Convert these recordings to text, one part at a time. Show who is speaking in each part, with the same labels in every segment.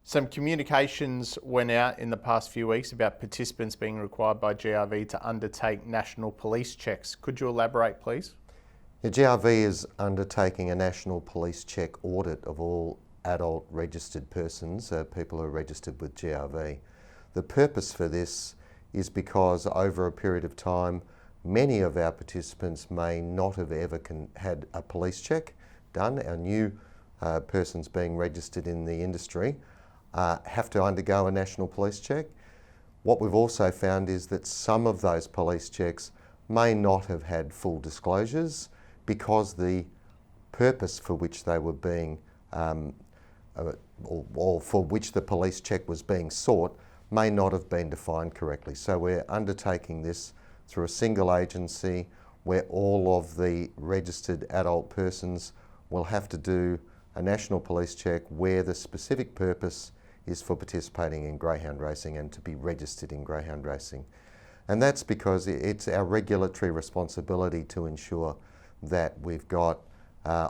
Speaker 1: Some communications went out in the past few weeks about participants being required by GRV to undertake national police checks. Could you elaborate, please?
Speaker 2: The GRV is undertaking a national police check audit of all adult registered persons, people who are registered with GRV. The purpose for this is because over a period of time, many of our participants may not have ever had a police check done. Our new persons being registered in the industry have to undergo a national police check. What we've also found is that some of those police checks may not have had full disclosures because the purpose for which they were being, or for which the police check was being sought, may not have been defined correctly. So we're undertaking this through a single agency where all of the registered adult persons will have to do a national police check where the specific purpose is for participating in greyhound racing and to be registered in greyhound racing. And that's because it's our regulatory responsibility to ensure that we've got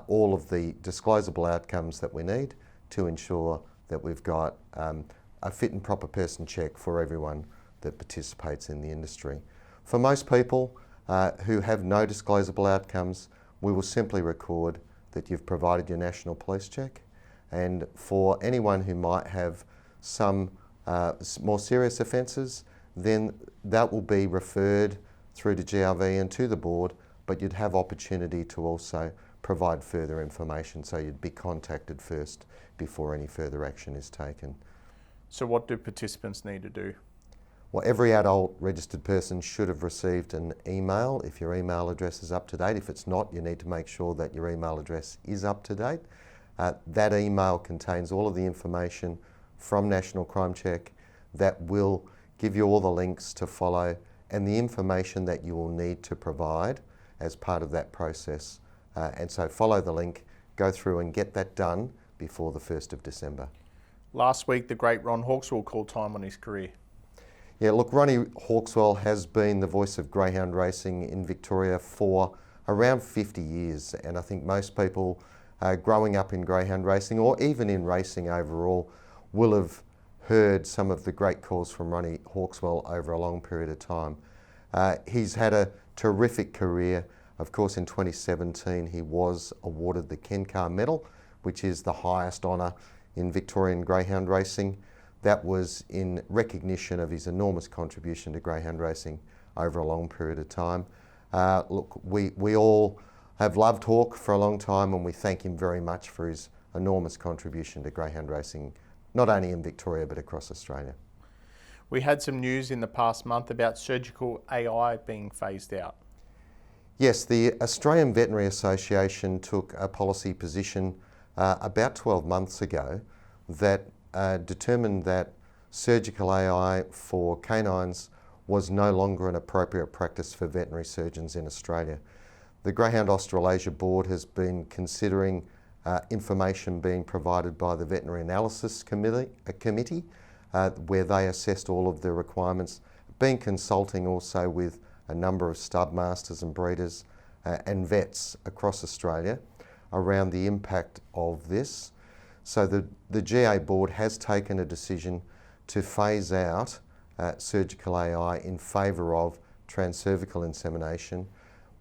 Speaker 2: all of the disclosable outcomes that we need to ensure that we've got a fit and proper person check for everyone that participates in the industry. For most people who have no disclosable outcomes, we will simply record that you've provided your national police check. And for anyone who might have some more serious offences, then that will be referred through to GRV and to the board, but you'd have opportunity to also provide further information, so you'd be contacted first before any further action is taken.
Speaker 1: So what do participants need to do?
Speaker 2: Well, every adult registered person should have received an email if your email address is up to date. If it's not, you need to make sure that your email address is up to date. That email contains all of the information from National Crime Check that will give you all the links to follow and the information that you will need to provide as part of that process. And so follow the link, go through and get that done before the 1st of December.
Speaker 1: Last week, the great Ron Hawkswell called time on his career.
Speaker 2: Yeah, look, Ronnie Hawkswell has been the voice of greyhound racing in Victoria for around 50 years. And I think most people growing up in greyhound racing, or even in racing overall, will have heard some of the great calls from Ronnie Hawkswell over a long period of time. He's had a terrific career. Of course, in 2017, he was awarded the Kencar Medal, which is the highest honour in Victorian greyhound racing. That was in recognition of his enormous contribution to greyhound racing over a long period of time. Look, we all have loved Hawk for a long time, and we thank him very much for his enormous contribution to greyhound racing, not only in Victoria but across Australia.
Speaker 1: We had some news in the past month about surgical AI being phased out.
Speaker 2: Yes, the Australian Veterinary Association took a policy position about 12 months ago that determined that surgical AI for canines was no longer an appropriate practice for veterinary surgeons in Australia. The Greyhound Australasia Board has been considering information being provided by the Veterinary Analysis Committee, where they assessed all of the requirements, been consulting also with a number of stud masters and breeders and vets across Australia around the impact of this. So the GA board has taken a decision to phase out surgical AI in favour of transcervical insemination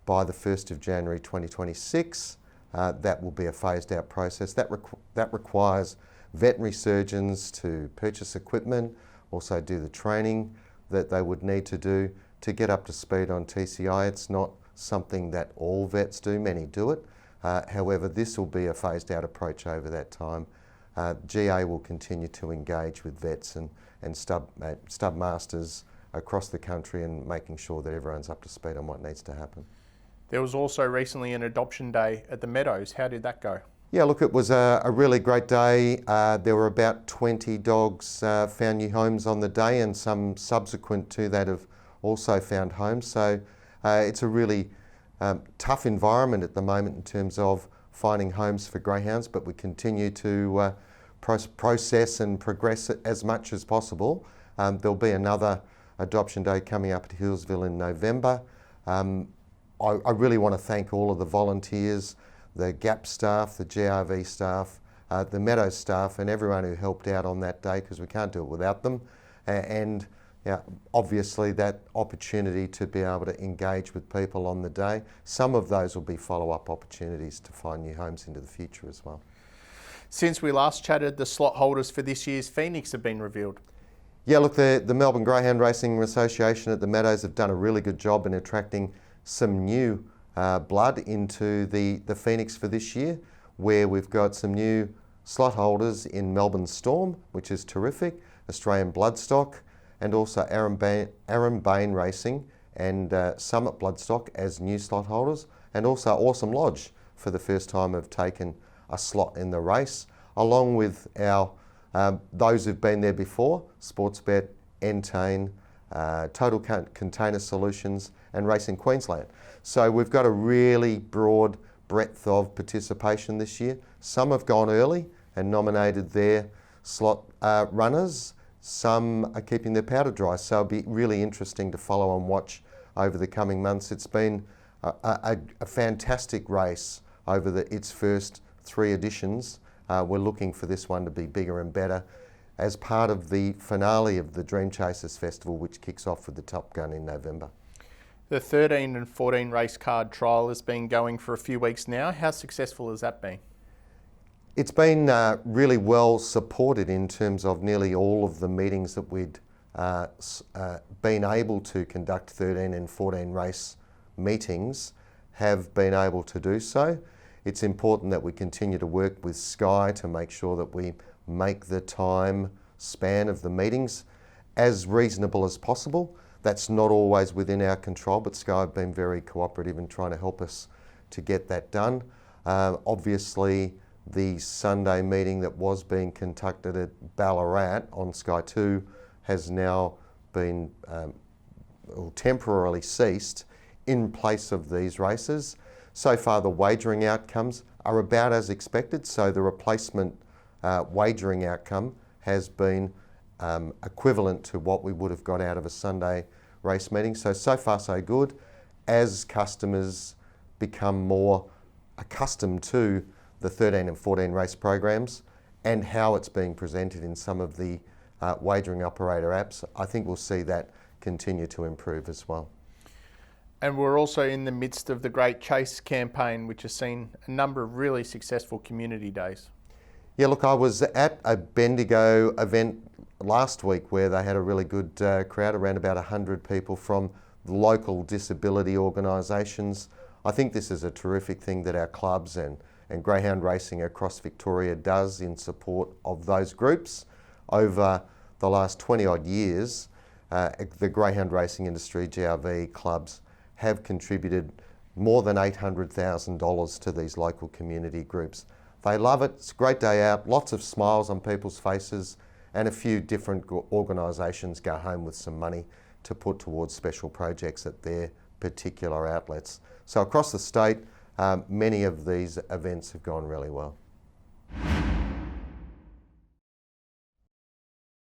Speaker 2: by the 1st of January 2026. That will be a phased out process. That requires veterinary surgeons to purchase equipment, also do the training that they would need to do to get up to speed on TCI. It's not something that all vets do, many do it. However, this will be a phased out approach over that time. GA will continue to engage with vets and stud masters across the country and making sure that everyone's up to speed on what needs to happen.
Speaker 1: There was also recently an adoption day at the Meadows. How did that go?
Speaker 2: Yeah, look, it was a really great day. There were about 20 dogs found new homes on the day, and some subsequent to that have also found homes. So it's a really tough environment at the moment in terms of finding homes for greyhounds, but we continue to process and progress it as much as possible. There'll be another adoption day coming up at Hillsville in November. I really want to thank all of the volunteers, the GAP staff, the GRV staff, the Meadows staff and everyone who helped out on that day, because we can't do it without them. And obviously that opportunity to be able to engage with people on the day. Some of those will be follow-up opportunities to find new homes into the future as well.
Speaker 1: Since we last chatted, the slot holders for this year's Phoenix have been revealed.
Speaker 2: Yeah, look, the Melbourne Greyhound Racing Association at the Meadows have done a really good job in attracting some new blood into the Phoenix for this year, where we've got some new slot holders in Melbourne Storm, which is terrific, Australian Bloodstock, and also Aaron Bain Racing and Summit Bloodstock as new slot holders, and also Awesome Lodge for the first time have taken a slot in the race, along with our those who've been there before, Sportsbet, Entain, Total Container Solutions and Racing Queensland. So we've got a really broad breadth of participation this year. Some have gone early and nominated their slot runners. Some are keeping their powder dry, so it'll be really interesting to follow and watch over the coming months. It's been a fantastic race over its first 3 editions. We're looking for this one to be bigger and better as part of the finale of the Dream Chasers Festival, which kicks off with the Top Gun in November.
Speaker 1: The 13 and 14 race card trial has been going for a few weeks now. How successful has that been?
Speaker 2: It's been really well supported in terms of nearly all of the meetings that we'd been able to conduct. 13 and 14 race meetings have been able to do so. It's important that we continue to work with Sky to make sure that we make the time span of the meetings as reasonable as possible. That's not always within our control, but Sky have been very cooperative in trying to help us to get that done. Obviously, the Sunday meeting that was being conducted at Ballarat on Sky 2 has now been temporarily ceased in place of these races. So far, the wagering outcomes are about as expected, so the replacement wagering outcome has been equivalent to what we would have got out of a Sunday race meeting. So far so good. As customers become more accustomed to the 13 and 14 race programs and how it's being presented in some of the wagering operator apps, I think we'll see that continue to improve as well.
Speaker 1: And we're also in the midst of the Great Chase campaign, which has seen a number of really successful community days.
Speaker 2: Yeah, look, I was at a Bendigo event last week where they had a really good crowd, around about 100 people from local disability organisations. I think this is a terrific thing that our clubs and greyhound racing across Victoria does in support of those groups. Over the last 20 odd years, the greyhound racing industry, GRV clubs, have contributed more than $800,000 to these local community groups. They love it, it's a great day out, lots of smiles on people's faces, and a few different organisations go home with some money to put towards special projects at their particular outlets. So across the state, many of these events have gone really well.